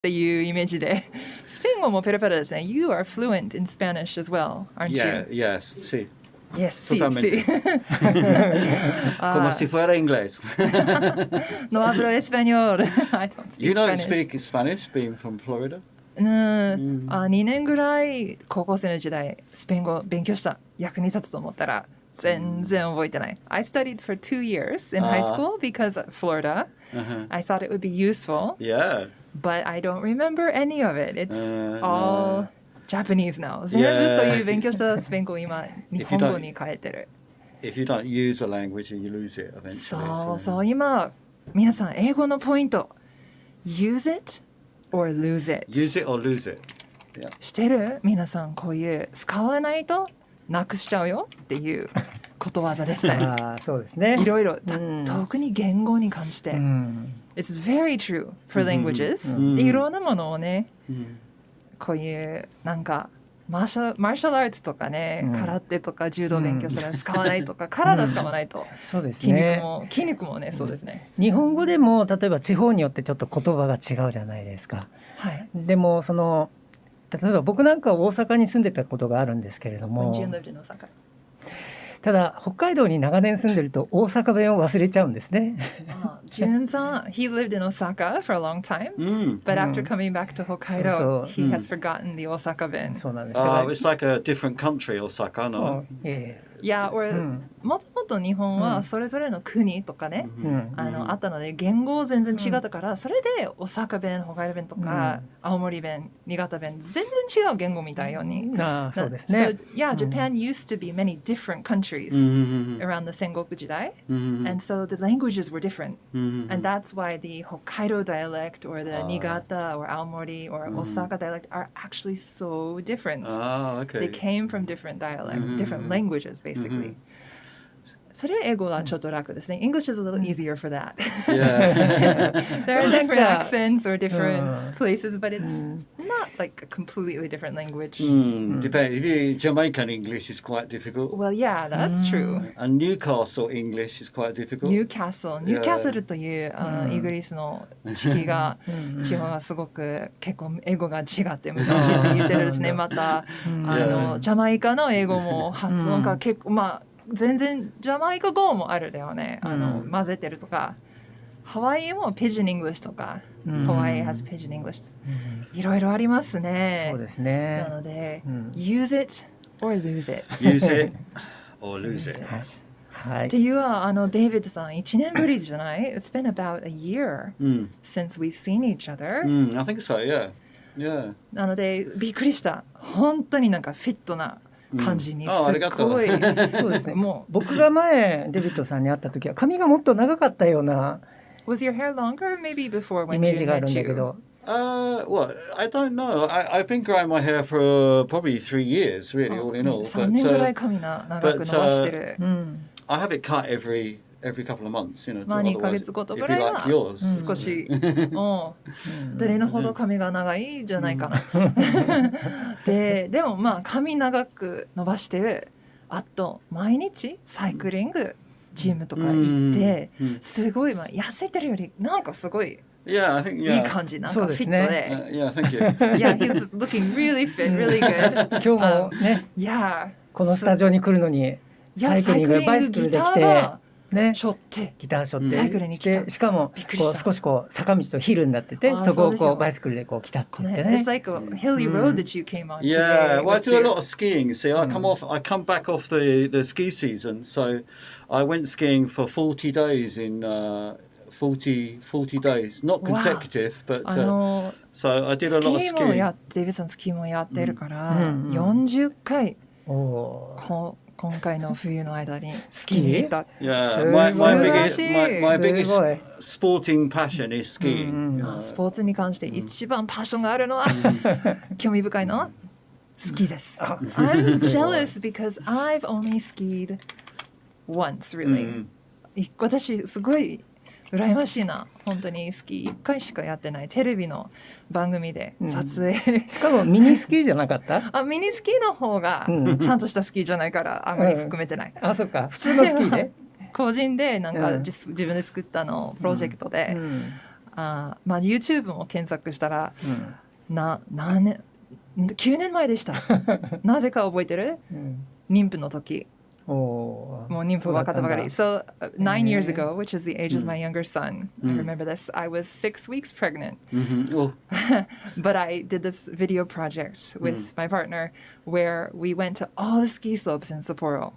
っていうイメージで、スペイン語もペラペラですね。You are fluent in Spanish as well, aren't Yeah, you? yes, sí. Yes, sí, Totalmente. sí. Como si fuera inglés. No hablo español. I don't speak You don't Spanish. speak Spanish, being from Florida? 2年ぐらい高校生の時代スペイン語勉強した役に立つと思ったら全然覚えてない。I studied for 2 years in high school because of Florida. I thought it would be useful. Yeah. But I don't remember any of it. It's all Japanese now. 全部そういう勉強したスペイン語を今日本語に変えてる。If you don't use a language, you lose it eventually. そうそう、今皆さん英語のポイント Use it or lose it. Use it or lose it. Yeah. してる皆さんこういう使わないとなくしちゃうよっていうことわざですね。そうですね。いろいろ特に言語に関して。It's very true for languages. いろんなものをね、こういうなんかマーシャルアーツとかね、空手とか柔道勉強したら使わないとか、体使わないと、そうですね。筋肉もね、そうですね。日本語でも例えば地方によってちょっと言葉が違うじゃないですか。はい。でもその例えば僕なんか大阪に住んでたことがあるんですけれども、ただ北海道に長年住んでると大阪弁を忘れちゃうんですね。ジュンさん he lived in Osaka for a long time, but after coming back to Hokkaido, he has forgotten the Osaka 弁。そうなんです。It's like a different country, Osaka, no? Yeah, or もともと日本はそれぞれの国とかね、あったので言語全然違ったから、それで大阪弁、北海道弁とか、青森弁、新潟弁全然違う言語みたいように。そうですね。So yeah, Japan used to be many different countries around the 戦国時代, and so the languages were different, and that's why the Hokkaido dialect or the Niigata or Aomori or Osaka dialect are actually so different. They came from different dialects, different languages, basically. それは英語はちょっと楽ですね。English is a little easier for that. There are different accents or different places, but it's not like a completely different language. Depends. Jamaican English is quite difficult. Well, yeah, that's true. And Newcastle English is quite difficult. Newcastle というイギリスの地方がすごく結構英語が違って難しいと言ってるですね。またジャマイカの英語も発音が結構全然ジャマイカ語もあるだよね。混ぜてるとか、ハワイもピジン・イングリッシュとか、ハワイ has ピジン・イングリッシュ、いろいろありますね。そうですね。なので、use it or lose it. Use it or lose it. はい。っていうデイビッドさん1年ぶりじゃない？ It's been about a year since we've seen each other. I think so, yeah. Yeah. なのでびっくりした。本当になんかフィットな感じにすごい、そうですね。もう僕が前デビッドさんに会った時は髪がもっと長かったような Was your hair longer maybe before when イメージがあるんだけど。Well, I don't know. I've been growing my hair for probably 3 years, really, all in all. 3年ぐらい髪長く伸ばしてる。I have it cut every couple of months, you know. 2ヶ月ごとぐらいは少し、誰のほど髪が長いじゃないかな。でも髪長く伸ばして、あと毎日サイクリング、ジムとか行って、すごい痩せてるよりなんかすごい。Yeah, I think, いい感じ、なんかフィットで。Yeah, thank you. Yeah, he was looking really fit, really good. 今日もね、このスタジオに来るのにサイクリングバイスクルで来て。ね、ギターしょってサイクルに来た。しかも少し坂道とヒルになってて、そこをバイスクルで来たって言ってね。It's like a hilly road that you came on. Yeah, well, I do a lot of skiing. See, I come back off the ski season, so I went skiing for 40 days in 40 days, not consecutive, but so I did a lot of skiing. デイビッドさんスキーもやってるから40回。今回の冬の間にスキーに行った。Yeah, my biggest sporting passion is skiing. スポーツに関して一番パッションがあるのは興味深いのはスキーです。I'm jealous because I've only skied once, really. 私すごい羨ましいな。本当にスキー1回しかやってない。テレビの番組で撮影、しかもミニスキーじゃなかった？ミニスキーの方がちゃんとしたスキーじゃないからあんまり含めてない。そっか。普通のスキーで個人でなんか自分で作ったのプロジェクトで、まあ YouTube も検索したら、何年9年前でした。なぜか覚えてる？妊婦の時。もう妊婦分かったばかり。So 9 years ago, which is the age of my younger son, I remember this. I was 6 weeks pregnant. But I did this video project with my partner where we went to all the ski slopes in Sapporo.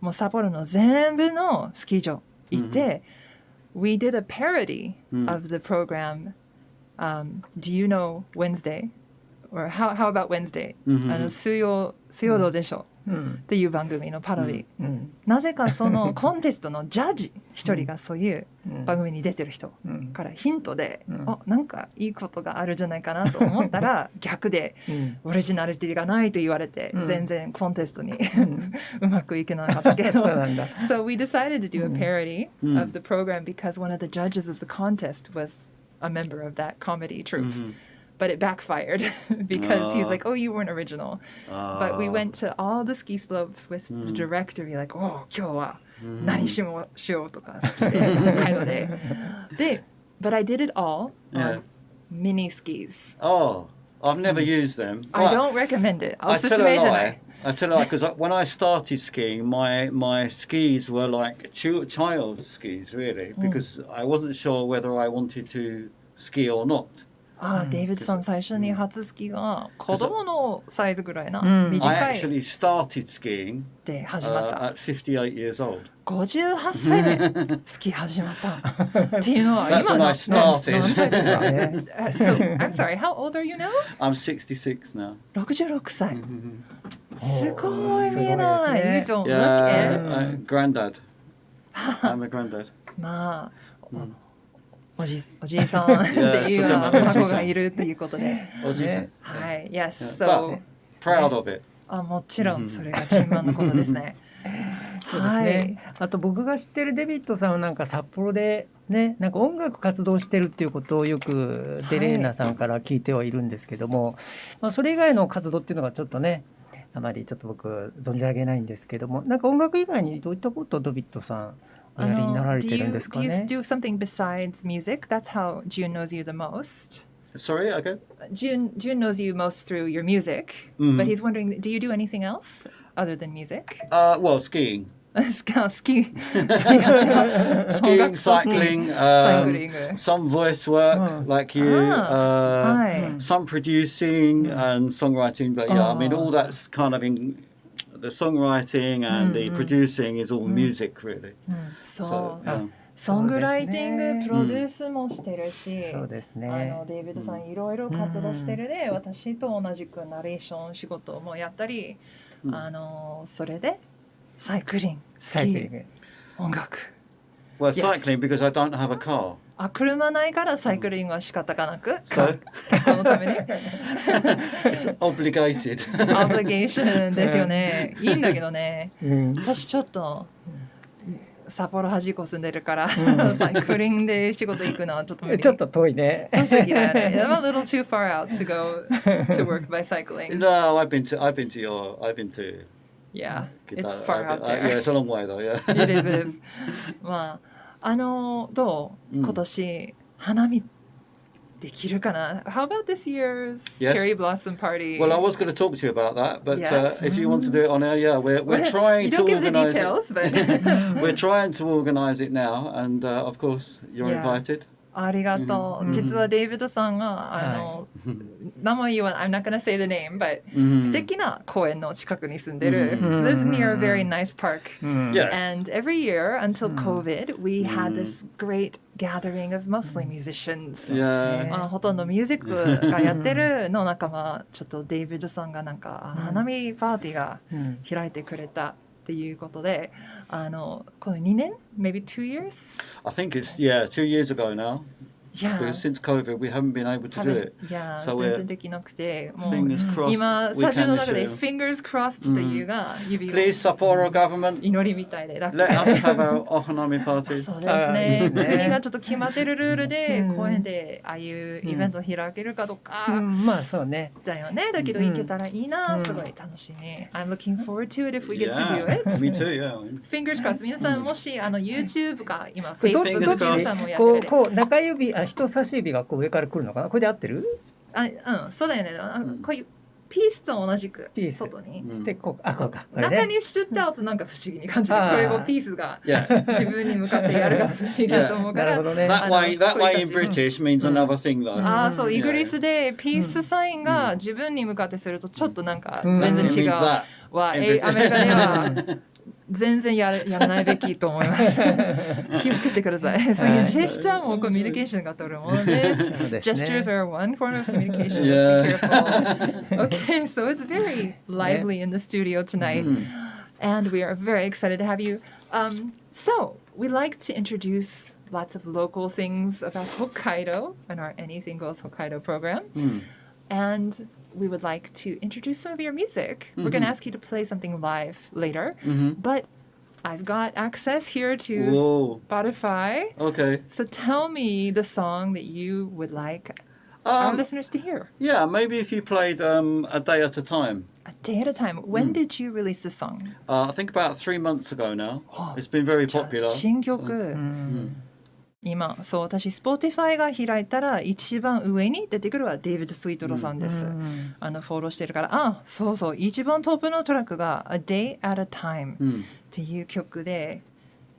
もう札幌の全部のスキー場行って、we did a parody of the program, Do You Know Wednesday? Or how about Wednesday? 水曜どうでしょうっていう番組のパロディ、なぜかそのコンテストのジャッジ一人がそういう番組に出てる人からヒントで、なんかいいことがあるじゃないかなと思ったら逆でオリジナリティがないと言われて、全然コンテストにうまくいけなかったけどSo we decided to do a parody of the program because one of the judges of the contest was a member of that comedy troupe.But it backfired because he was like, oh, you weren't original. But we went to all the ski slopes with the director. Be like, oh, 今日は何しようとか好きで、北海道で。で、but I did it all on mini skis. Oh, I've never used them. I don't recommend it. おすすめじゃない。I tell you, because when I started skiing, my skis were like child skis, really, because I wasn't sure whether I wanted to ski or not.デイビッドさん最初に初スキーが子供のサイズぐらいな、短い I actually started skiing で始まった。at 58 years old. 58歳でスキー始まったっていうのは今 That's when I started. 何歳ですかSo, I'm sorry, how old are you now? I'm 66 now. 66歳。すごい見えない。You don't look it. Granddad. I'm a granddad. まあ、おじいさんっていう孫がいるということで。おじいさん。はい。Yes, so proud of it. もちろんそれが自慢のことですね。そうですね。あと僕が知ってるデビッドさんはなんか札幌でね、なんか音楽活動してるっていうことをよくデレーナさんから聞いてはいるんですけども、それ以外の活動っていうのがちょっとね、あまりちょっと僕存じ上げないんですけども、なんか音楽以外にどういったことをデビッドさんおやりになられてるんですかね。Do you do something besides music? That's how June knows you the most. Sorry, again? June knows you most through your music, but he's wondering, do you do anything else other than music? Well, skiing. Skiing, cycling, some voice work like you, some producing and songwriting. But yeah, I mean, all that's kind of in the songwriting and the producing is all music, really. そう。ソングライティング、プロデュースもしてるし、そうですね。デイビッドさんいろいろ活動してるで、私と同じくナレーション仕事もやったり、それでサイクリング、スキー、音楽。Well, cycling because I don't have a car. 車ないからサイクリングは仕方がなく、結婚のために。It's obligated. オブリゲーションですよね。いいんだけどね。私ちょっと札幌端っこ住んでるから、サイクリングで仕事行くのはちょっと無理。ちょっと遠いね。遠すぎだよね。I'm a little too far out to go to work by cycling. No, I've been to. Yeah, it's far out there. Yeah, it's a long way though. Yeah. It is. まあどう今年花見できるかな How about this year's cherry blossom party? Well, I was going to talk to you about that, but if you want to do it on air, yeah, we're trying to organise it. We're trying to organise it now, and of course, you're invited. ありがとう。実はデイビッドさんが名前言わない。I'm not gonna say the name, but 素敵な公園の近くに住んでる。Lives near a very nice park. And every year until COVID, we had this great gathering of mostly musicians. ほとんどミュージックがやってるの仲間、ちょっとデイビッドさんがなんか花見パーティーが開いてくれた。っていうことで、この2年 maybe 2 years? I think it's 2 years ago now. Yeah. Because since COVID, we haven't been able to do it. Yeah, so 全然できなくて、もう fingers crossed. 今スタジオの中で fingers crossed というが指が Please Sapporo government. 祈りみたいでラッキ Let ー。 us have our ohanami party. そうですね。国がちょっと決まってるルールで公園でああいうイベントを開けるかどうか。まあそうね。だよね。だけど行けたらいいな。すごい楽しみ。I'm looking forward to it if we get to do it. Me too, yeah. Fingers crossed. 皆さんもしYouTube か今どっ Facebook ちさんもやってるで。こう中指人差し指がこう上から来るのかな。これで合ってる？そうだよね。こういうピースと同じく外にしてこう、そうか。中にしちゃうとなんか不思議に感じる。これをピースが自分に向かってやるから不思議だと思うから。That way in British means another thing though. そう、イギリスでピースサインが自分に向かってするとちょっとなんか全然違う。アメリカでは全然やらないべきと思います。気をつけてください。そういうジェスチャーもコミュニケーションが取るものです。Gestures are one form of communication. Let's be careful. Okay, so it's very lively in the studio tonight, and we are very excited to have you. So we like to introduce lots of local things about Hokkaido and our Anything Goes Hokkaido program, and we would like to introduce some of your music. We're going to ask you to play something live later, but I've got access here to Spotify. Okay. So tell me the song that you would like our listeners to hear. Yeah, maybe if you played A Day at a Time. A Day at a Time. When did you release this song? I think about 3 months ago now. It's been very popular. 新曲。今そう私 Spotify が開いたら一番上に出てくるはデイビッド・スイートロさんです、フォローしてるからそうそう一番トップのトラックが A Day at a Time、っていう曲で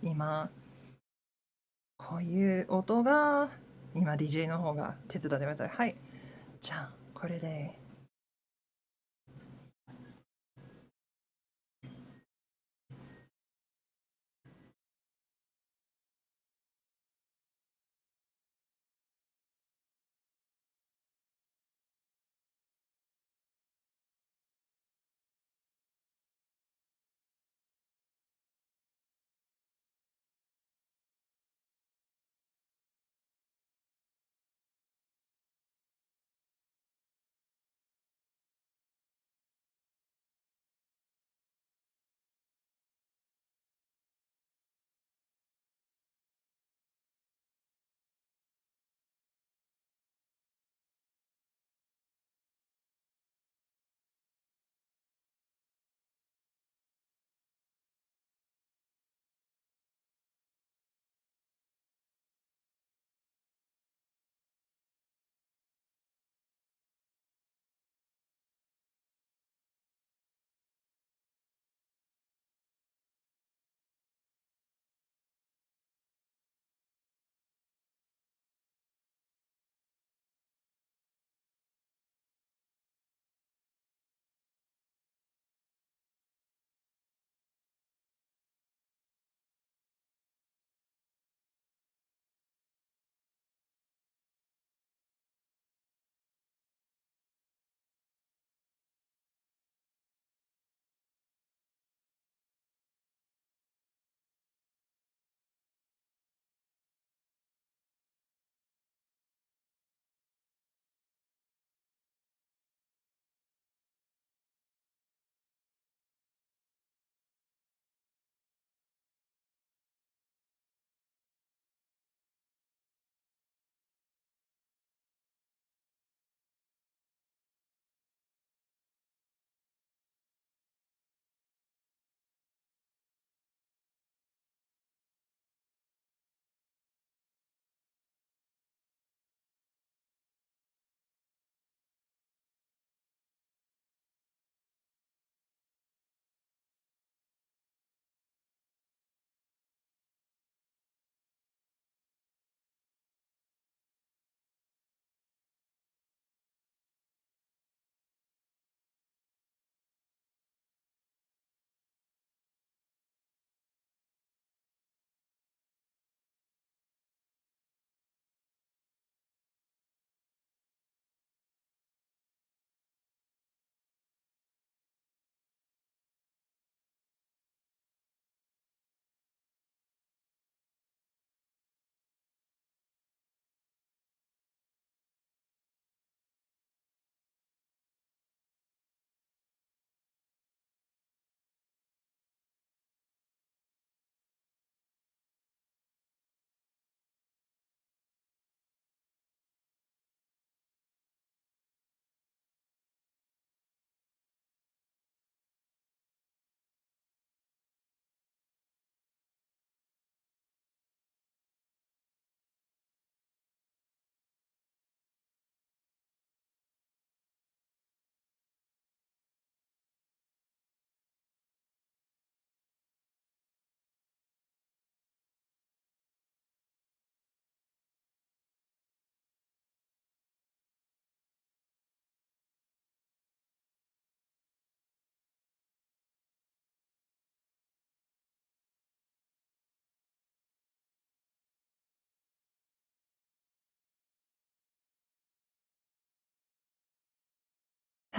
今こういう音が今 DJ の方が手伝ってくれたらはいじゃあこれで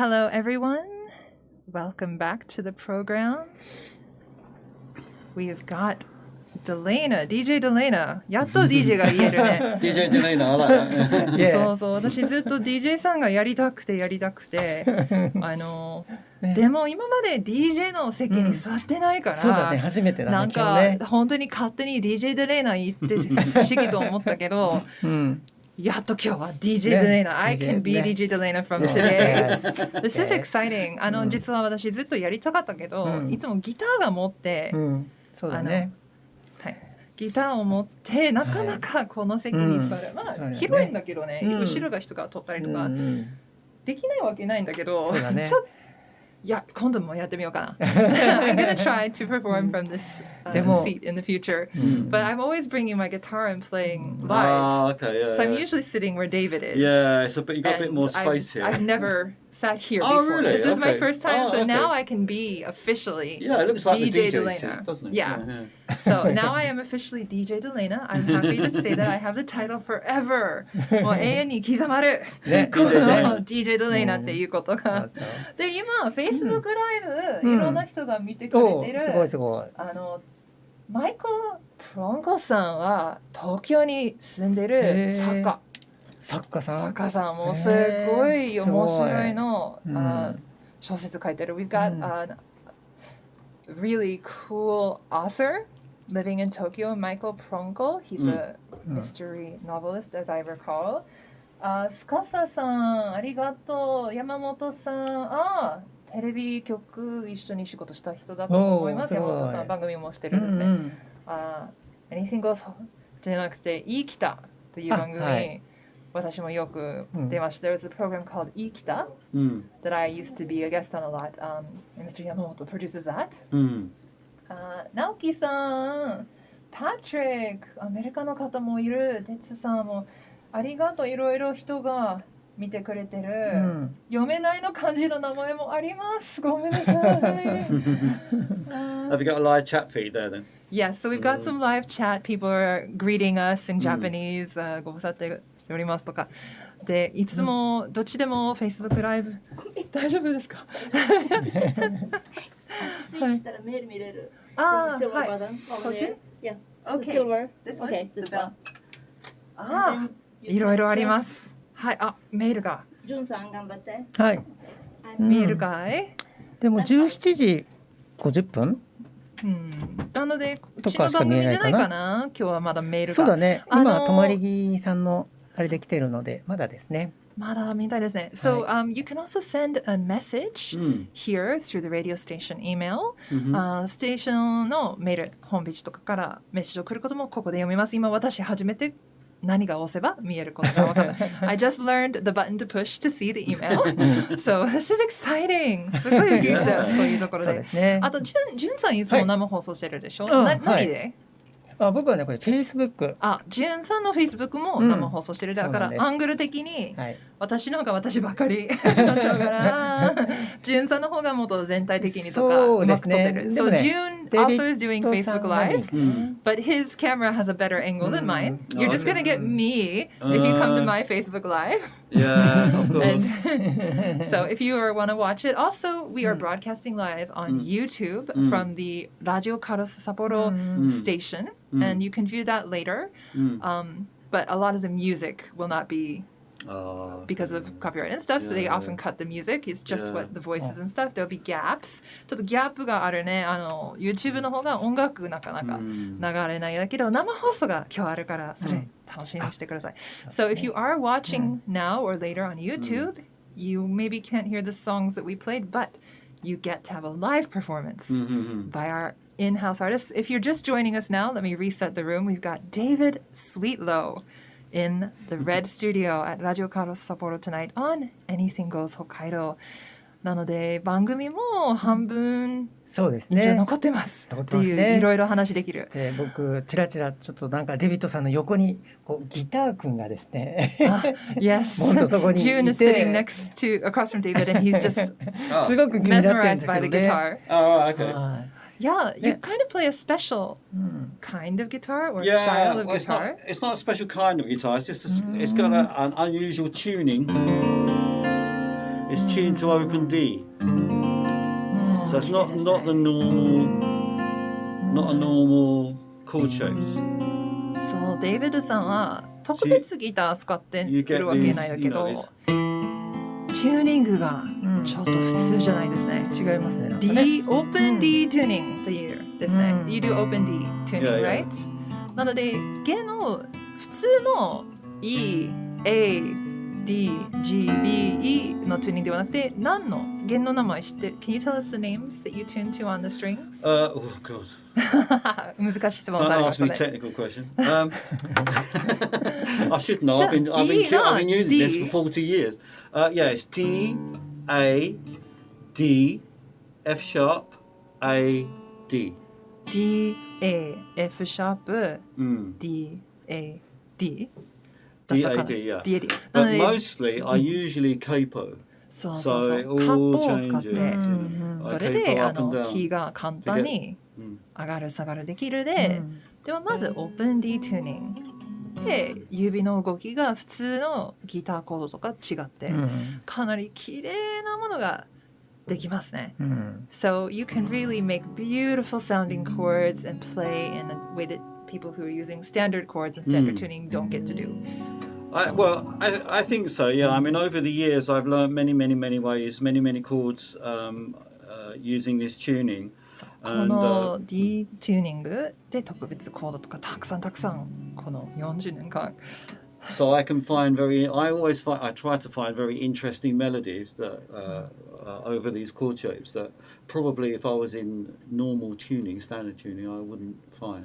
Hello, everyone. Welcome back to the program. We've got Delana, DJ Delana. やっと DJ が言えるね。DJ じゃないのあら。そうそう、私ずっと DJ さんがやりたくてでも今まで DJ の席に座ってないから、そうだね、初めてだね。なんか本当に勝手に DJ デレーナ言って不思議と思ったけど、やっと今日は DJ デレーナ、I can be DJ デレーナ from today. This is exciting. 実は私ずっとやりたかったけど、いつもギターが持って、そうだね。ギターを持ってなかなかこの席に座る、まあ広いんだけどね、後ろが人が取ったりとかできないわけないんだけど、ちょっといや今度もやってみようかな。I'm gonna try to perform from this seat in the future, but I'm always bringing my guitar and playing live. So I'm usually sitting where David is. Yeah, so but you got a bit more space here. I've never sat here before. Really? This is my first time, so now I can be officially it looks like DJ the DJ Delana. seat, doesn't it? Yeah. So now I am officially DJ Delana. I'm happy to say that I have the title forever. もう永遠に刻まる。この DJ Delana っていうことが。で今 Facebook ライブいろんな人が見てくれてる。すごいすごい。マイコ・プロンコさんは東京に住んでる作家さんもすごい面白いの小説書いてる。We've got a really cool author living in Tokyo, Michael Pronko. He's a mystery novelist, as I recall. スカサさん、ありがとう。山本さん、テレビ局一緒に仕事した人だと思います。山本さん、番組もしてるんですね。Anything Goes じゃなくて、いいきたという番組、私もよく出ました。There was a program called いいきた that I used to be a guest on a lot. Mr. Yamamoto produces that. 直樹さん、Patrick、アメリカの方もいる。哲さんもありがとう。いろいろ人が見てくれてる、読めないの漢字の名前もあります。ごめんなさい。Have you got a live chat feed there then? Yes, so we've got some live chat. People are greeting us in Japanese. ご無沙汰しておりますとか。で、いつもどっちでも Facebook ライブ大丈夫ですか？スイッチしたらメール見れる。はい。こっち？ Yeah. Okay. Silver. This one? Okay, this one. いろいろあります。はい、メールが。ジュンさん頑張って。はい。見えるかい？でも17時50分？なので、うちの番組じゃないかな。今日はまだメールが。そうだね。今、泊まり木さんのあれで来てるので、まだですね。まだみたいですね。So, you can also send a message here through the radio station email. ステーションのメール、ホームページとかからメッセージを来ることもここで読みます。今、私初めて何が押せば見えることが分かった。I just learned the button to push to see the email. So this is exciting. すごいウキウキしてます、こういうところで。あと、ジュンさんいつも生放送してるでしょ？何で？僕はね、これ Facebook。ジュンさんの Facebook も生放送してる。だから、アングル的に私の方が私ばかりなっちゃうから、ジュンさんの方がもっと全体的にとかうまく撮ってる。So June also is doing Facebook Live, but his camera has a better angle than mine. You're just gonna get me if you come to my Facebook Live. Yeah, of course. So if you want to watch it, also we are broadcasting live on YouTube from the Radio Karos Sapporo station, and you can view that later. But a lot of the music will not be because of copyright and stuff. They often cut the music. It's just what the voices and stuff. There'll be gaps. ちょっとギャップがあるね。YouTube の方が音楽なかなか流れないだけど、生放送が今日あるからそれ楽しみにしてください。So if you are watching now or later on YouTube, you maybe can't hear the songs that we played, but you get to have a live performance by our in-house artists. If you're just joining us now, let me reset the room. We've got David Sweetlow in the Red Studio at Radio Karos Sapporo tonight on Anything Goes Hokkaido. なので番組も半分以上残ってますっていういろいろ話できる。僕ちらちらちょっとなんかデビッドさんの横にこうギター君がですね。Yes. June is sitting next to across from David and he's just すごく気になってるんです mesmerized by the けどね。guitar. Oh, okay. Yeah, you kind of play a special kind of guitar or style of guitar. It's not a special kind of guitar. It's just it's got an unusual tuning. It's tuned to open D. So it's not a normal chord shapes. そう、デイビッドさんは特別ギター使ってるわけないだけど、チューニングがちょっと普通じゃないですね。違いますね。D open D チューニングというですね。You do open D tuning, right? なので弦の普通の E、A、D、G、B、E のチューニングではなくて何の弦の名前知ってる？ Can you tell us the names that you tune to on the strings? Oh God. 難しい質問され Don't ま ask した me ね。technical question. I should know. I've been using this for 40 years. Yeah, it's D, A, D, F sharp, A, D. D, A, F sharp, D, A, D. D, A, D, yeah. D, A, D. But mostly, I usually capo. そうそうそう。 So it カッ all ポを使って、 changes. そ I れで capo up and キー down. が簡単に上がる下がるできるで、でもまずオープン D チューニングで指の動きが普通のギターコードとか違って、かなり綺麗なものができますね。So you can really make beautiful sounding chords and play in a way that people who are using standard chords and standard tuning don't get to do. I think so, yeah. I mean, over the years, I've learned many ways, many chords using this tuning. この D チューニングで特別コードとかたくさんこの40年間 So I can find I try to find very interesting melodies that over these chord shapes that probably if I was in normal tuning, standard tuning, I wouldn't find.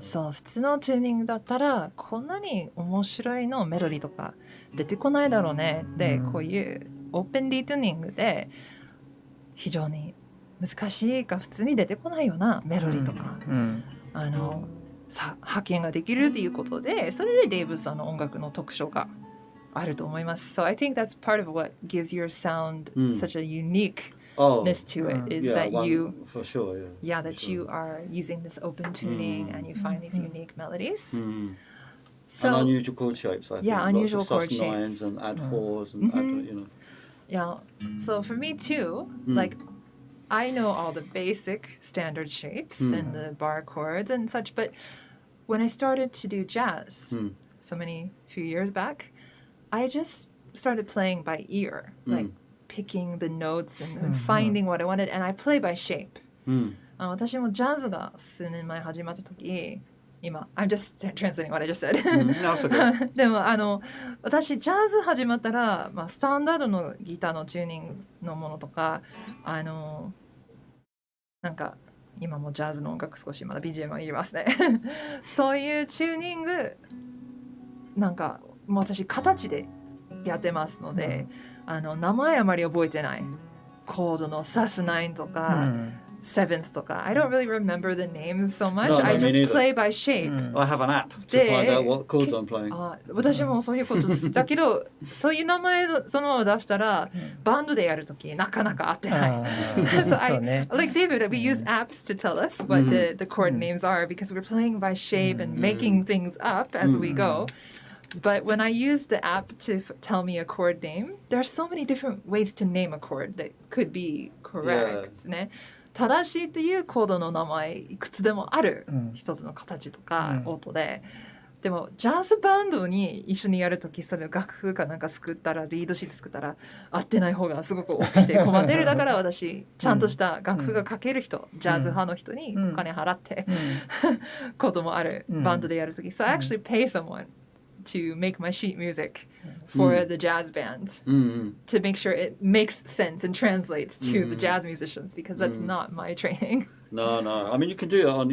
そう、普通のチューニングだったらこんなに面白いのメロディーとか出てこないだろうね。で、こういうオープン D チューニングで非常に難しいか普通に出てこないようなメロディーとか、発見ができるということで、それでデイブさんの音楽の特徴があると思います。So I think that's part of what gives your sound such a uniqueness to it is that you for sure, that you are using this open tuning and you find these unique melodies. So and unusual chord shapes, I think. Unusual Lots of chord sus9s shapes. and add fours and add, Yeah, so for me too, like I know all the basic standard shapes and the bar chords and such, but when I started to do jazz few years back, I just started playing by ear, like picking the notes and finding what I wanted, and I play by shape. 私もジャズが数年前始まった時、今 I'm just translating what I just said. okay. でも私ジャズ始まったら、スタンダードのギターのチューニングのものとかなんか今もジャズの音楽少しまだ BGM を入れますねそういうチューニングなんかもう私形でやってますので、名前あまり覚えてないコードのsus9とか、7th とか I don't really remember the names so much. No, I me just neither. play by shape. I have an app to find out what chords I'm playing. 私もそういうことだけどそういう名前そのまま出したらバンドでやるときなかなか合ってないso like David, we use apps to tell us what the chord names are because we're playing by shape and making things up as we go. But when I use the app to tell me a chord name, there are so many different ways to name a chord that could be correct. ね。正しいっていうコードの名前いくつでもある、一つの形とか音で、でもジャズバンドに一緒にやるときそれ楽譜かなんか作ったらリードシート作ったら合ってない方がすごく多くて困ってるだから私ちゃんとした楽譜が書ける人、ジャズ派の人にお金払ってこともある、バンドでやるとき So I actually pay someone to make my sheet music for the jazz band to make sure it makes sense and translates to the jazz musicians because that's not my training. No. I mean, you can do it on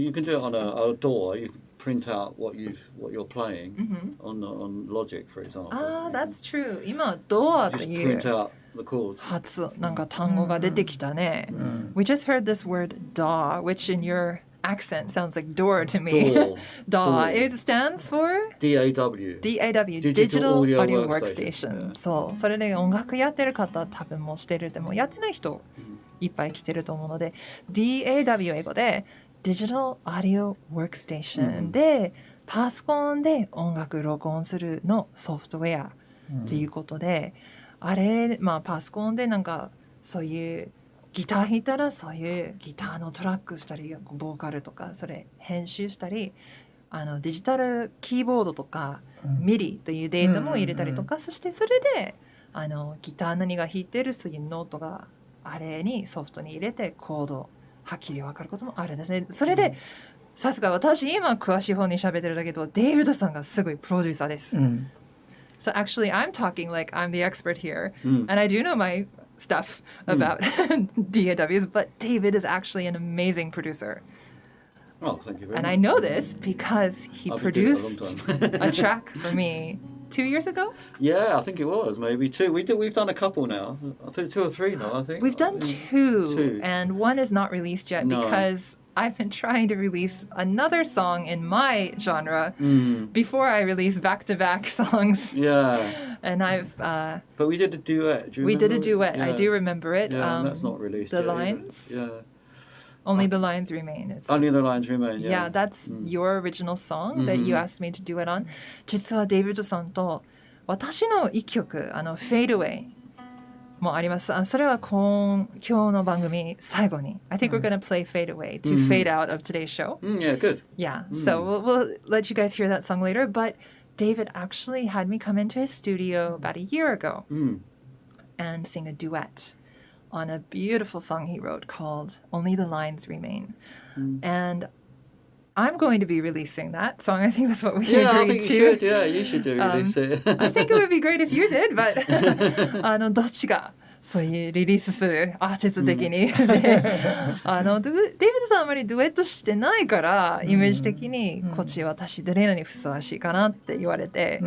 a door. You can print out what you're playing on Logic, for example. That's true. 今ドアと Just いう print out the chords. 発なんか単語が出てきたね。We just heard this word DAW, which in your accent sounds like door to me. DAW. It stands for DAW. Digital Audio Workstation. Workstation. そう。それで音楽やってる方多分もうしてる。でもやってない人いっぱい来てると思うので DAW 英語で Digital Audio Workstation でパソコンで音楽録音するのソフトウェアっていうことであれ、まあパソコンでなんかそういうギター弾いたらそういうギターのトラックしたりボーカルとかそれ編集したりデジタルキーボードとか、ミディというデータも入れたりとか、そしてそれでギター何が弾いてるそういうノートがあれにソフトに入れてコードはっきり分かることもあるんですね。それで、さすが私今詳しい方に喋ってるだけどデイビッドさんがすごいプロデューサーです。So actually I'm talking like I'm the expert here and I do know my stuff about DAWs, but David is actually an amazing producer. Oh, thank you very And much. I know this because he I've been doing it a long produced time. a track for me 2 years ago. Yeah, I think it was maybe 2. We've done a couple now. I think 2 or 3 now. I think We've done two, Two. and one is not released yet No. because I've been trying to release another song in my genre before I release back-to-back songs. Yeah, And but we did a duet. Do you we did a remember it? duet. I Yeah. do remember it. Yeah, and that's not released the yet either. lines? Yeah, Only the lines remain. It's only the lines remain. Yeah, Yeah, that's your original song that you asked me to do it on. 実はデイビッドさんと私の一曲Fade Away もあります。それは今日の番組最後に I think we're gonna play Fade Away to fade out of today's show. Yeah, good. Yeah, so we'll let you guys hear that song later. But David actually had me come into his studio about a year ago and sing a duet on a beautiful song he wrote called Only the Lines Remain. And I'm going to be releasing that song. I think that's what we Yeah, I agreed think to. you should. Yeah, you should do release it. I think it would be great if you did, but どっちがそういうリリースするアーティスト的に、でデイビッドさんあまりデュエットしてないからイメージ的にこっち私デレーナにふさわしいかなって言われて、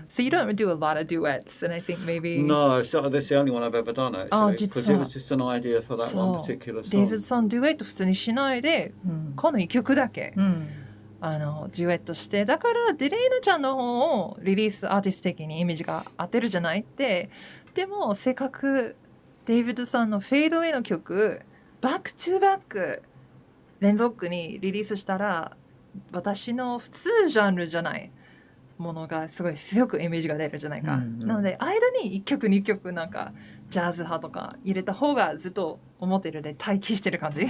So you don't do a lot of duets, and I think maybe No, so that's the only one I've ever done actually. Because it was just an idea for that そ one う particular デイビッド song. さんデュエット普通にしないで、この一曲だけ、デュエットしてだからデレーナちゃんの方をリリースアーティスト的にイメージが当てるじゃないって。でもせっかくデイビッドさんのフェードウェイの曲バックトゥバック連続にリリースしたら私の普通ジャンルじゃないものがすごい強くイメージが出るじゃないか、なので間に1曲2曲なんかジャズ派とか入れた方がずっと思ってるで待機してる感じ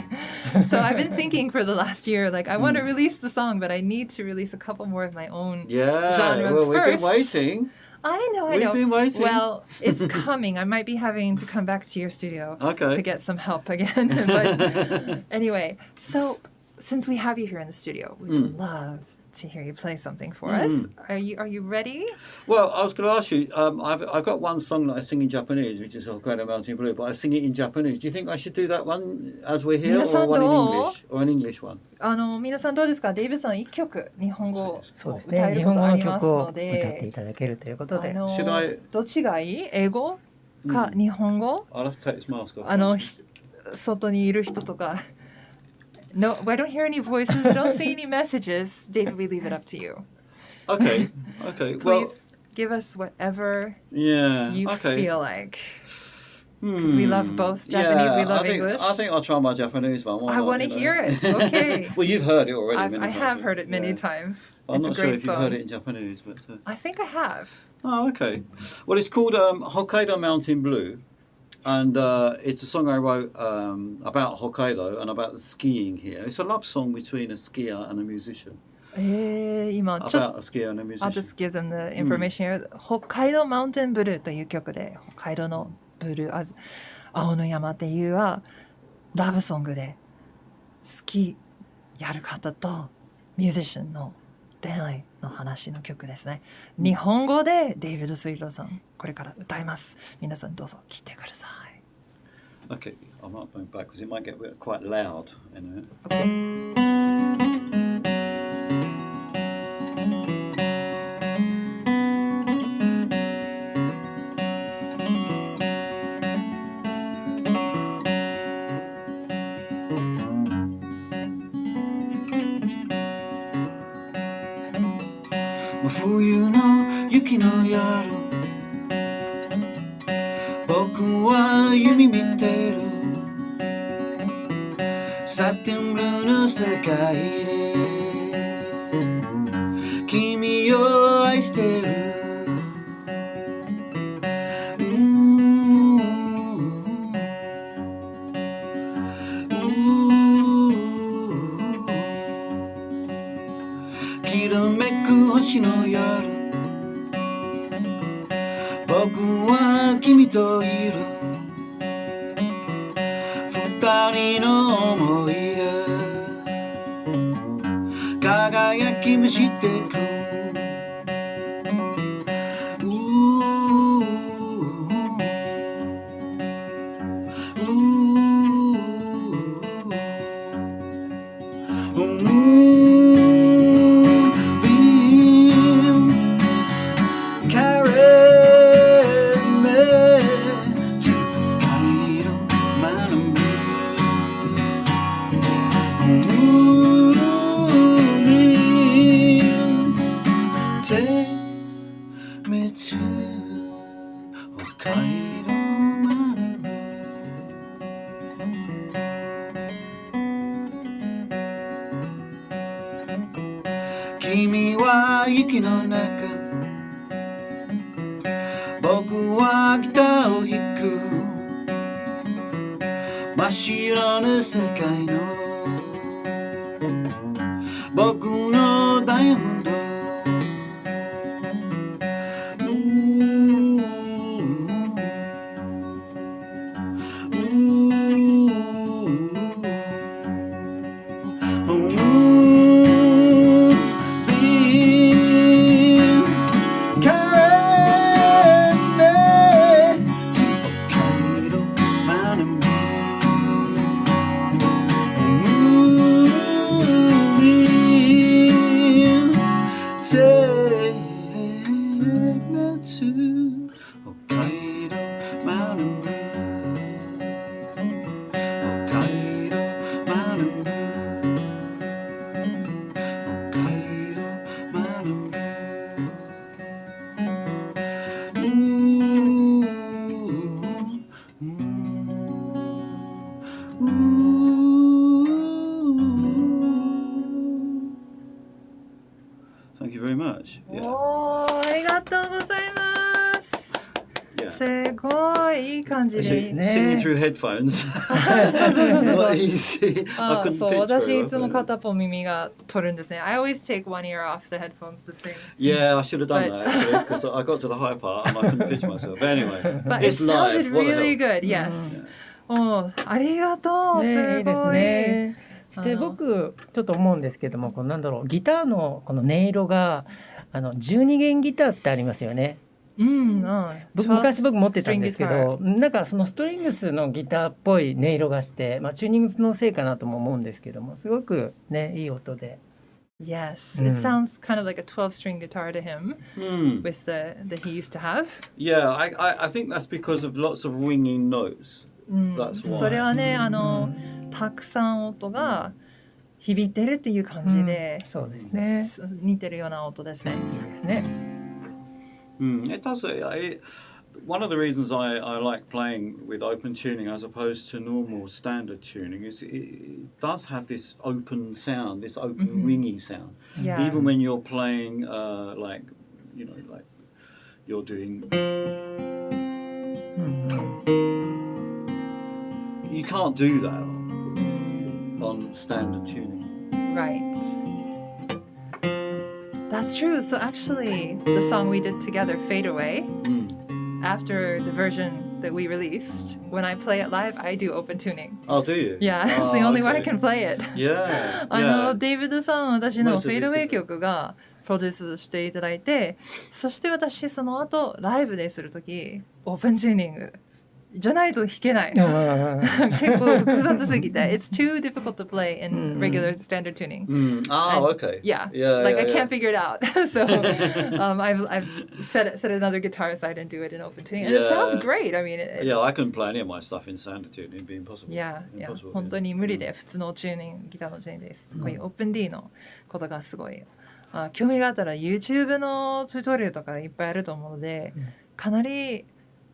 So I've been thinking for the last year like I want to release the song but I need to release a couple more of my own Yeah, genre well, we've been first. waiting. I know. We've been waiting. Well, it's coming. I might be having to come back to your studio Okay. to get some help again. But anyway, so since we have you here in the studio, we would love to hear you play something for us. Are you ready? Well, I was going to ask you. I've got one song that I sing in Japanese, which is Hokkaido Mountain Blue, but I sing it in Japanese. Do you think I should do that one as we're here, or one in English, or an English one? 皆さんどうですか？デイビッドさん一曲日本語をそうです歌えね。日ることあり本語の曲をますの歌っていで、ただけるということで。Should I? どっちがいい？英語か日本語？ I'll have to take this mask off. 外にいる人とか No, I don't hear any voices. I don't see any messages. David, we leave it up to you. Okay. Okay. Well, Please give us whatever yeah. you Okay. feel like. Because we love both Japanese, we love English. I think I'll try my Japanese one. Why I not, want to you know? hear it. Okay. Well, you've heard it already many I times. have heard it many Yeah. times. I'm It's a not sure great if you've heard song. it in Japanese, but. I think I have. Oh, okay. Well, it's called Hokkaido Mountain Blue, and it's a song I wrote about Hokkaido and about skiing here. It's a love song between a skier and a musician. 今ちょっと About a skier and a I'll musician. just give them the information here. 北海道マウンテンブルーという曲で北海道のブルー青の山っていうはラブソングで好きやる方とミュージシャンの恋愛の話の曲ですね。日本語でデイビッド・スイーローさんこれから歌います。皆さんどうぞ聴いてください。Okay, I might move back because it might get quite loud in it. Okay. 冬の雪の夜僕は夢見てるサテンブルーの世界で君を愛してる二人の想いが輝き増してく君は息の中僕はギターを弾く真っ白な世界の僕のダイヤモンドThank you very much. Yeah. おー、ありがとうございます。 Yeah. すごいいい感じで。Singing through headphones. そうそう。 Not easy. I あ、 couldn't そう、 pitch 私 very いつも well. 片っぽ耳が取るんですね。I always take one ear off the headphones to sing. Yeah, I should have done But- that actually because I got to the high part and I couldn't pitch myself. But anyway, But it it's live. sounded What the really hell? good. Yes. お、ありがとう。ね、いすいですごい。ね。して僕ちょっと思うんですけども、このなんだろう、ギターのこの音色が12弦ギターってありますよね。うん、昔僕持ってたんですけど、なんかそのストリングスのギターっぽい音色がして、チューニングのせいかなとも思うんですけども、すごくね、いい音で。Yes, it sounds kind of like a 12-string guitar to him with the that he used to have. Yeah, I think that's because of lots of ringing notes. That's why. それはね、たくさん音が響いてるっていう感じで、そうですね。似てるような音ですね。いいですね。It does. One of the reasons I like playing with open tuning as opposed to normal standard tuning is it does have this open sound, this open ringy sound. Yeah. Even when you're playing, like you're doing. You can't do that on standard tuning. Right. That's true. So actually, the song we did together, Fade Away, after the version that we released, when I play it live, I do open tuning. Oh, do you? Yeah, it's the only way I can play it. Yeah. Yeah. デイビッドさん、私の Most of フェ it イドウェイ different. 曲がプロデュースしていただいて、そして私その後ライブでするときオープンチューニングじゃないと弾けない。結構複雑すぎて It's too difficult to play in regular standard tuning. Oh, okay. Yeah, Yeah. like yeah, I yeah. can't figure it out. So I've set another guitar aside and do it in open tuning. And it Yeah. sounds great. I mean, Yeah, I couldn't play any of my stuff in standard tuning. It'd be impossible. Yeah, Impossible, 本当に無理で普通のチューニングギターのチューニングです。こういうオープン D のことがすごい。興味があったら YouTube のチュートリアルとかいっぱいあると思うので、かなり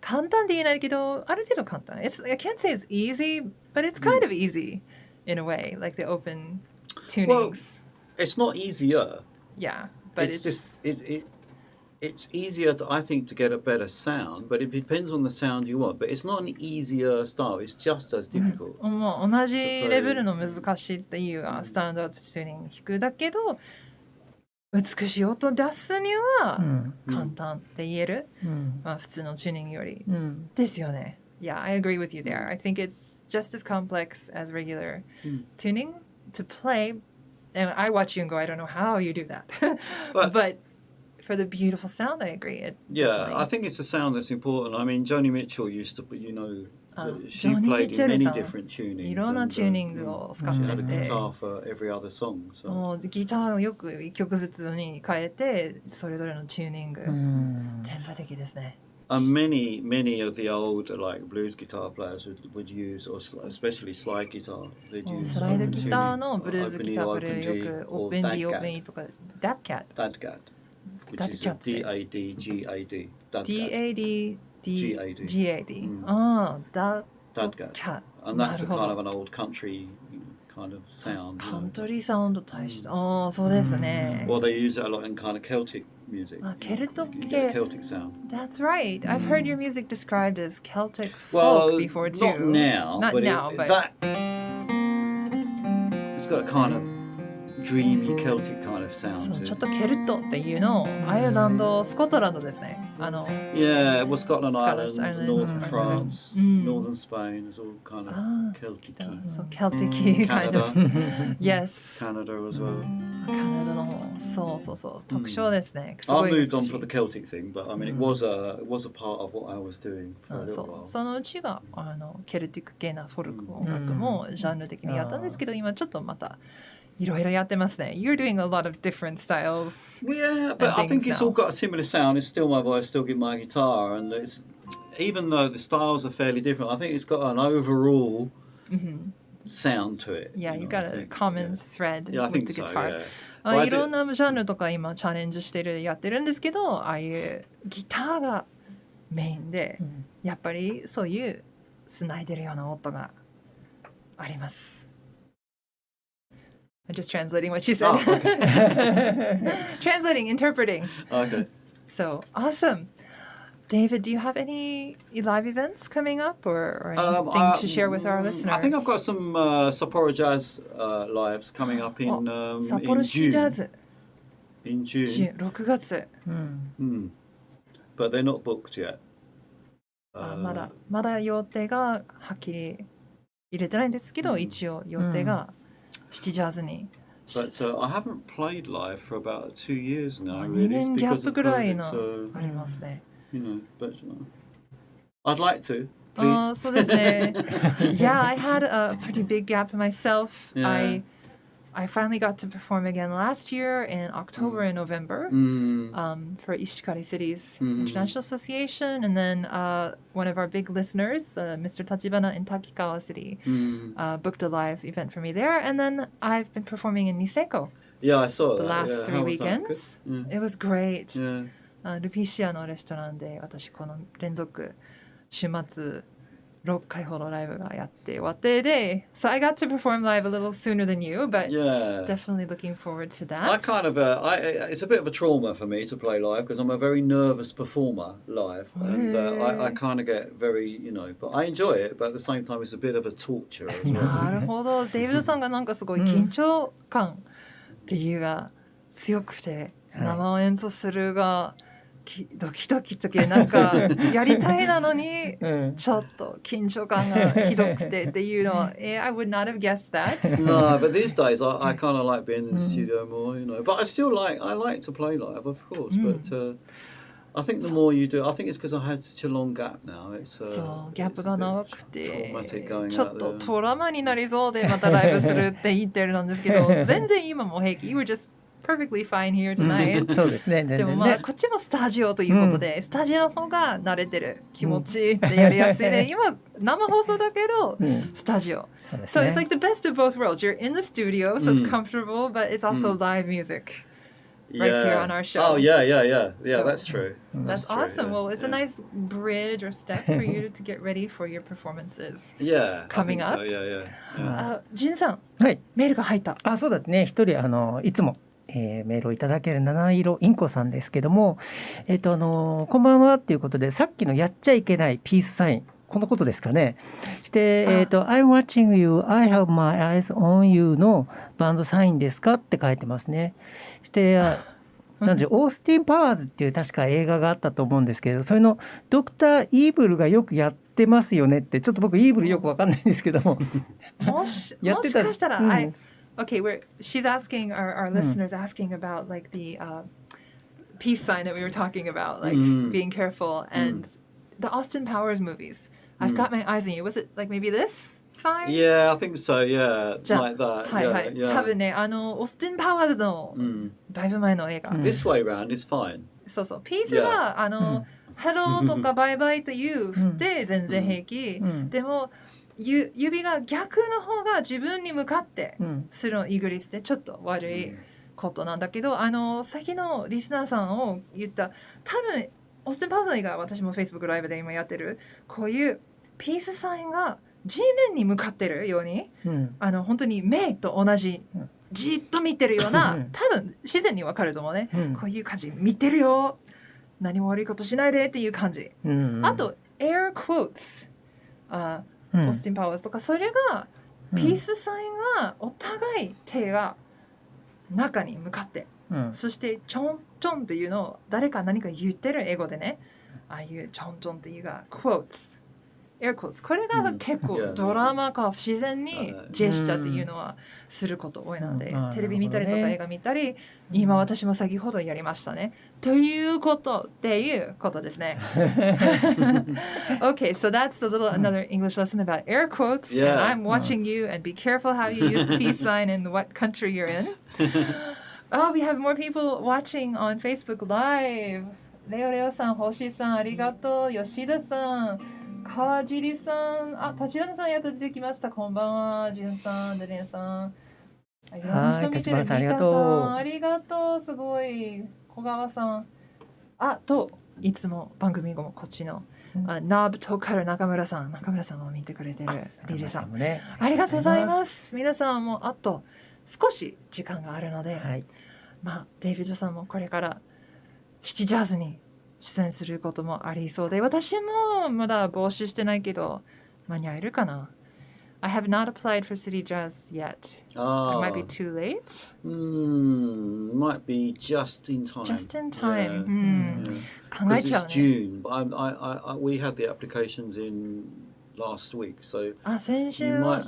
簡単で言えないけど、ある程度簡単。I can't say it's easy, but it's kind of easy in a way, like the open tunings. It's not easier. Yeah, but It's just it's easier, I think, to get a better sound, but it depends on the sound you want. But it's not an easier style. It's just as difficult. もう同じレベルの難しいっていうスタンダードチューニング弾くだけど、美しい音出すには簡単って言える、普通のチューニングより、ですよね。Yeah, I agree with you there. I think it's just as complex as regular tuning to play. And I watch you and go, I don't know how you do that. But for the beautiful sound, I agree. I think it's the sound that's important. I mean, Joni Mitchell used to, she Joni played in many Mitchell-さん different tunings. いろんなチューニングを使っ She て had a て、 guitar for every other song. So. もうギターをよく一曲ずつに変えて、それぞれのチューニング、天才的ですね。And many of the old like blues guitar players would use, or especially slide guitar, they'd use スライドギターの tuning, ブルーズギタープレイよく Open D Open E とか Dadcat Dadcat, which is Dadcat. D-A-D-G-A-D. D-A-D-D-G-A-D G-A-D. ああ Dadcat. Dadcat And that's a なるほど kind of an old country kind of sound. カントリーサウンド対してああそうですね Well, they use it a lot in kind of Celtic music. ケルト You 系 get a Celtic sound. That's right. I've heard your music described as Celtic Well, folk before too. not now. Not but now, it, but that it's got a kind of dreamy Celtic kind of sound そう to ちょっ it. とケルトっていうのをアイルランド、スコットランドですね。Yeah, well, Scotland Scottish Island, Island, northern mm. France, Mm. northern Spain is all kind of Ah, Celtic. そう、Celtic kind of. Yes. Canada as well. カナダの方、そうそうそう、特徴ですね。す I ごい moved 美 on しい for the Celtic thing, but I mean, it was a part of what I was doing for a あ little そう while. そのうちがケルティック系なフォルク音楽もジャンル的にやったんですけど、今ちょっとまたいろいろやってますね。You're doing a lot of different styles. Yeah, but I things think it's now. all got a similar sound. It's still my voice, still get my guitar, and it's even though the styles are fairly different, I think it's got an overall sound to it. Yeah, you know, got I a think, common yeah. thread Yeah, I with think the so. guitar. Yeah. But I いろ do- んなジャンルとか今チャレンジやってるんですけど、ああいうギターがメインで、やっぱりそういうつないでるような音があります。I'm just translating what she said. Oh, okay. Translating, interpreting. Okay. So awesome. David, do you have any live events coming up or anything to share with our listeners? I think I've got some Sapporo Jazz lives coming up in 札幌シティジャ June. ズ In June, 6月 but they're not booked yet. まだ予定がはっきり入れてないんですけど、一応予定がシティジャズに But I haven't played live for about 2 years now. 2 Really, it's 年ギャ because ップ of ぐらい COVID. の So ありますね。but I'd like to. あ Please. ーそうですね。Yeah, I had a pretty big gap myself. Yeah. I finally got to perform again last year in October and November for Ishikari Cities International Association. And then one of our big listeners, Mr. Tachibana in Takikawa City, booked a live event for me there. And then I've been performing in Niseko Yeah, I saw the that. last Yeah. 3 How was that? weekends. Good? It was great. Yeah. ルピシアのレストランで私この連続週末6回ほどライブがやって終わってで So I got to perform live a little sooner than you, but Yeah. definitely looking forward to I that. kind of, it's a bit of a trauma for me to play live because I'm a very nervous performer live, and I kind of get very, but I enjoy it. But at the same time, it's a bit of a torture as well. なるほど。デイビッドさんがなんかすごい緊張感っていうが強くて、生演奏するがドキドキとけなんかやりたいなのにちょっと緊張感がひどくてっていうのはI would not have guessed that. No, but these days I kind of like being in the studio more, But I still like to play live, of course. But I think the more you do, I think it's because I had such a long gap now. It's そうギャップが長くて traumatic going ちょ out っと there. トラウマになりそうでまたライブするって言ってるんですけど全然今も平気 You were just perfectly fine here tonight. そうですね、全でも然ね。まあこっちもスタジオということで、スタジオの方が慣れてる気持ちいいってやりやすいで、今生放送だけど、スタジオ。そうです So ね it's like the best of both worlds. You're in the studio, so it's comfortable, but it's also live music right here on our show. Oh yeah. Yeah, So- that's true. That's true, awesome. yeah, Well, it's a yeah. nice bridge or step for you to get ready for your performances. Yeah, I coming think up. So, yeah. あ、ジンさん、はい。メールが入った。そうですね。一人いつも、メールをいただける七色インコさんですけども、こんばんはっていうことで、さっきのやっちゃいけないピースサイン、このことですかね。して、I'm watching you, I have my eyes on you のバンドサインですかって書いてますね。して、なんでオースティン・パワーズっていう確か映画があったと思うんですけど、それのドクター・イーブルがよくやってってますよねって、ちょっと僕イーブルよくわかんないんですけどももしかしたら、Okay, she's asking our listeners asking about like the peace sign that we were talking about, like being careful, and the Austin Powers movies. I've got my eyes on you. Was it like maybe this sign? Yeah, I think so. Yeah, it's like that. はいはい。多分ね、オースティン・パワーズのだいぶ前の映画。This way round is fine. そうそう。ピースはハローとかバイバイという振って全然平気。でも指が逆の方が自分に向かってするのイギリスってちょっと悪いことなんだけど、先のリスナーさんを言った多分オースティン・パワーズの映画、私も Facebook ライブで今やってるこういうピースサインが地面に向かってるように、本当に目と同じじっと見てるような、多分自然にわかると思うね、こういう感じ見てるよ、何も悪いことしないでっていう感じ、あと air quotes、オースティン・パワーズとか、それがピースサインがお互い手が中に向かって、そしてちょんちょんっていうのを誰か何か言ってる英語でね、ああいうちょんちょんっていうが quotes、air quotes、これが結構ドラマ化自然にジェスチャーっていうのはすること多いので、テレビ見たりとか映画見たり、今私も先ほどやりましたね。ということっていうことですね。Okay, so that's a little another English lesson about air quotes. And I'm watching you, and be careful how you use the peace sign and what country you're in. Oh, we have more people watching on Facebook Live. レオレオさん、星さん、ありがとう。吉田さん、川尻さん、立花さんやっと出てきました。こんばんは。じゅんさん、デレンさん。いろんな人見てる。リカさん、ありがとう。すごい。小川さん。いつも番組後もこっちの、ナブトカル中村さんも見てくれてる DJ さん。ありがとうございます。皆さんもあと少し時間があるので、デイビッドさんもこれからシティジャズに出演することもありそうで、私もまだ募集してないけど間に合えるかな。I have not applied for City Jazz yet. It might be too late. Might be just in time. Just in time. Because it's June. But we had the applications in last week, so 先週 I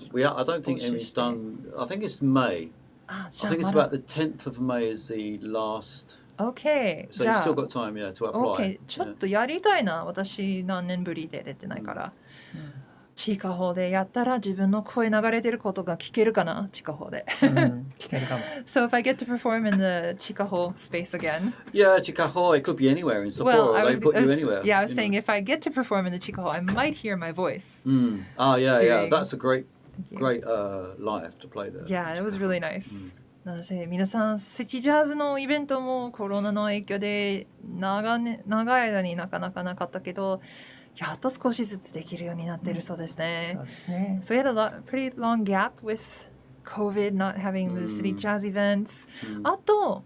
don't think Emmy's done. I think it's May. I think it's about the 10th of May is the last. Okay. So you've still got time, to apply. Okay. ちょっとやりたいな。私何年ぶりで出てないから。地下砲でやったら自分の声流れてることが聞けるかな、地下砲で。聞けるかも。So if I get to perform in the 地下砲 space again. Yeah, 地下砲, it could be anywhere in Sapporo. They put you anywhere. Yeah, I was saying if I get to perform in the 地下砲, I might hear my voice. Yeah. That's a great live to play there. Yeah, it was really nice. なので皆さん、シティジャズのイベントもコロナの影響で長い間になかなかなかったけど、やっと少しずつできるようになっているそうですね。そうですね。So we had a pretty long gap with COVID not having the city jazz events. あと、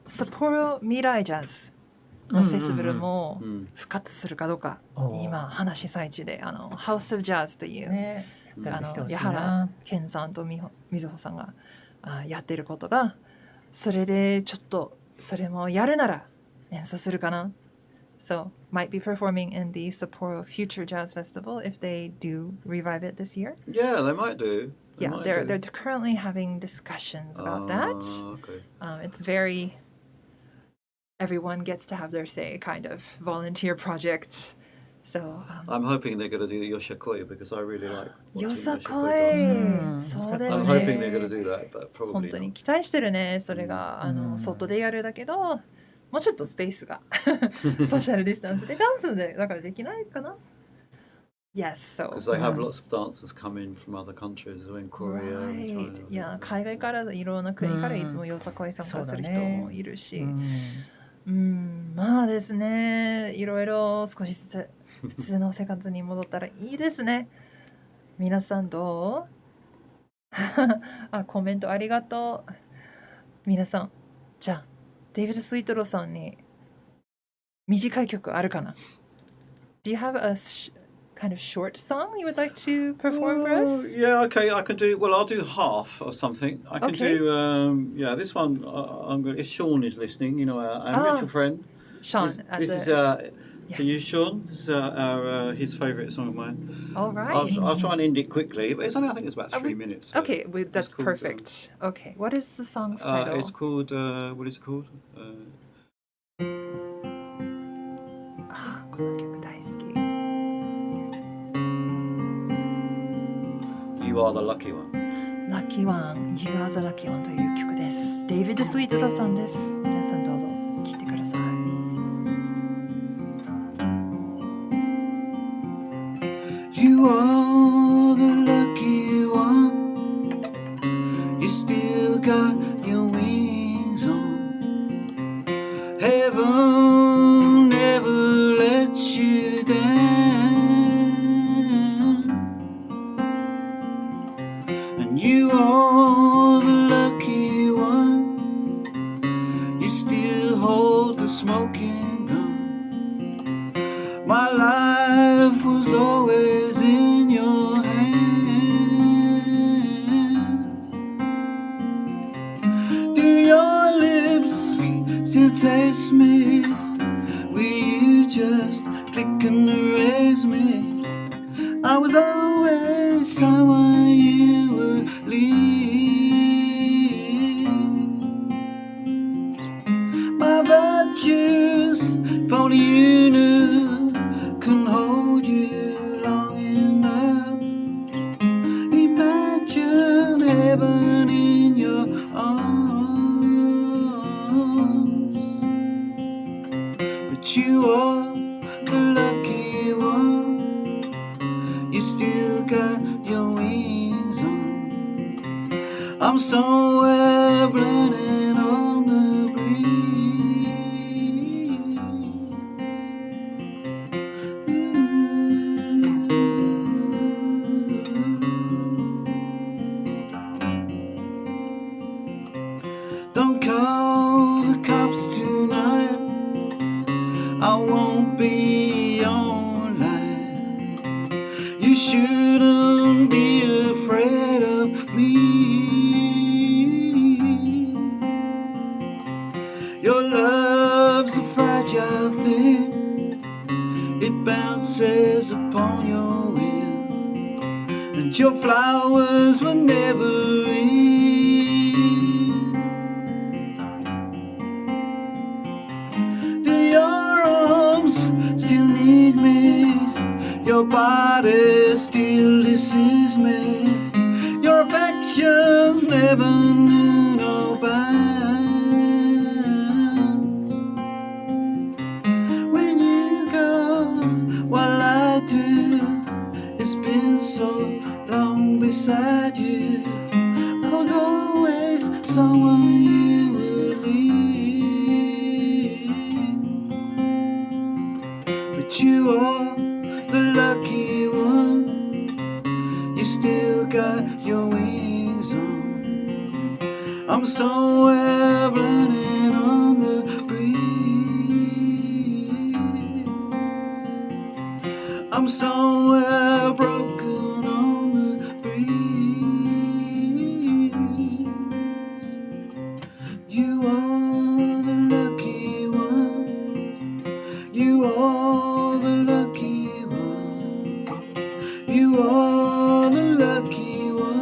札幌未来ジャズのフェスティバルも復活するかどうか、今話し最中で、House of Jazz という、矢原健さんとみずほさんがやっていることが、それでちょっとそれもやるなら演奏するかな。So might be performing in the Sapporo Future Jazz Festival if they do revive it this year. Yeah, they might do. They're currently having discussions about that. Okay. It's very everyone gets to have their say kind of volunteer project. So I'm hoping they're going to do the Yoshakoi because I really like Yoshakoi. そうですね。I'm hoping they're going to do that, but probably 本当に期待してるね。それが外でやるだけど。もうちょっとスペースがソーシャルディスタンスでダンスでだからできないかな。Yes, so. Because they have lots of dancers come in from other countries, in Korea and China. いや、海外からいろんな国からいつもよさこい参加する人もいるし、まあですね、いろいろ少しずつ普通の生活に戻ったらいいですね。皆さんどう？コメントありがとう。皆さん、じゃあ。デイビッド・スイートローさんに短い曲あるかな？ Do you have a kind of short song you would like to perform for us? Yeah, okay, I can do, well, I'll do half or something. I can do, this one, if Sean is listening, our mutual friend. Sean. This is For you, Sean, this is his favourite song of mine. All right. I'll try and end it quickly, but I think it's about 3 minutes. So Okay, that's called, perfect. Okay, what is the song's title? It's called, what is it called? この曲大好き。You Are the Lucky One. Lucky One, You Are the Lucky One という曲です。デイビッド・スウィートロさんです。皆さんどうぞ聴いてください。You are the lucky one. You still got your wings on. Heaven never lets you down. And you are the lucky one. You still hold the smoking gun. My life was always in your hands. Do your lips still taste me? Will you just click and erase me? I was always someone you would leave. My virtues, if only you knew, couldn't hold you long enough. Imagine heaven in your arms. But you are the lucky one. You still got your wings on. I'm somewhere blending on the breeze. Don't call the cops tonight. I won't be online. You shouldn't be afraid of me. Your love's a fragile thing. It bounces upon your will, and your flowers were never in. Do your arms still need me? Your body still deceives me. Your affections never knew no bounds. When you go, while I do, it's been so long beside you. I was always someone you would leave. But you are the lucky one. You still got your wings on. I'm somewhere running on the breeze. I'm somewhere broken on the breeze. You are the lucky one. You are the lucky one. You are the lucky one.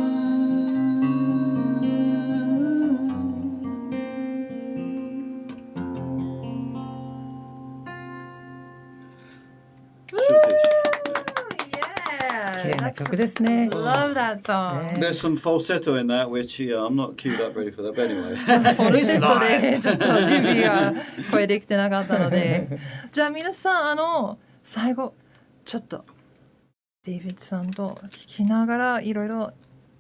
Yeah, 綺麗な曲ですね。 Love that song. Yeah. There's some falsetto in that, which I'm not queued up ready for that, but anyway. フォルセットでちょっと準備が声できてなかったのでじゃあ皆さん最後ちょっとデイビッドさんと聞きながらいろいろ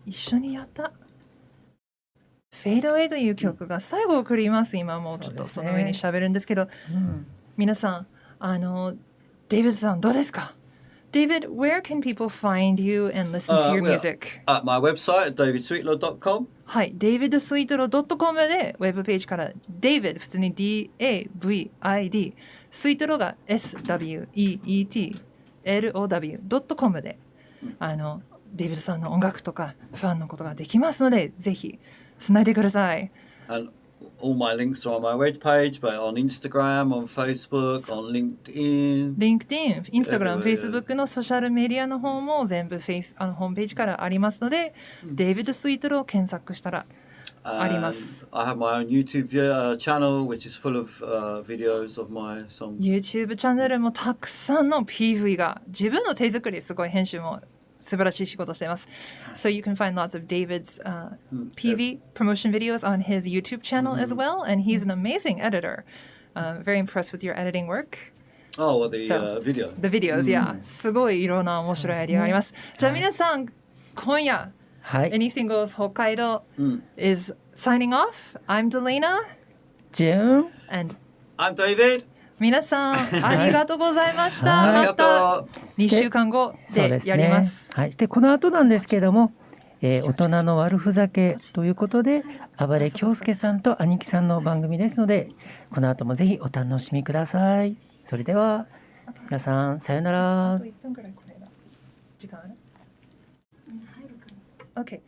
一緒にやった「フェイドウェイ」という曲が最後送ります。今もうちょっとその上に喋るんですけど、皆さんデイビッドさんどうですか？David, where can people find you and listen to your music? At my website, davidsweetlow.com. はい、davidsweetlow.com でウェブページから David 普通に D-A-V-I-D スイートロが S-W-E-E-T-L-O-W.com でデイビッドさんの音楽とかファンのことができますのでぜひつないでください。And all my links are on my webpage, but on Instagram, on Facebook, on LinkedIn. LinkedIn、Instagram、Everywhere. Facebook のソーシャルメディアの方も全部ホームページからありますので、デイビッド・スイートルを検索したらあります。I have my own YouTube channel, which is full of videos of my songs. YouTube チャンネルもたくさんの PV が、自分の手作り、すごい編集も素晴らしい仕事しています。So you can find lots of David's PV promotion videos on his YouTube channel as well, and he's an amazing editor. Very impressed with your editing work. Oh, well, the So, video. The videos, yeah. すごいいろんな面白いアイディアがあります。じゃあ皆さん、今夜、はい。 Anything Goes 北海道 is signing off. I'm Delena, ジュン。 and I'm David. 皆さんありがとうございました。はいまた2週間後でやります。はい。でこの後なんですけども、大人の悪ふざけということで、暴れ京介さんと兄貴さんの番組ですので、この後もぜひお楽しみください。それでは皆さんさよなら。1分くらいこれだ。時間ある？OK。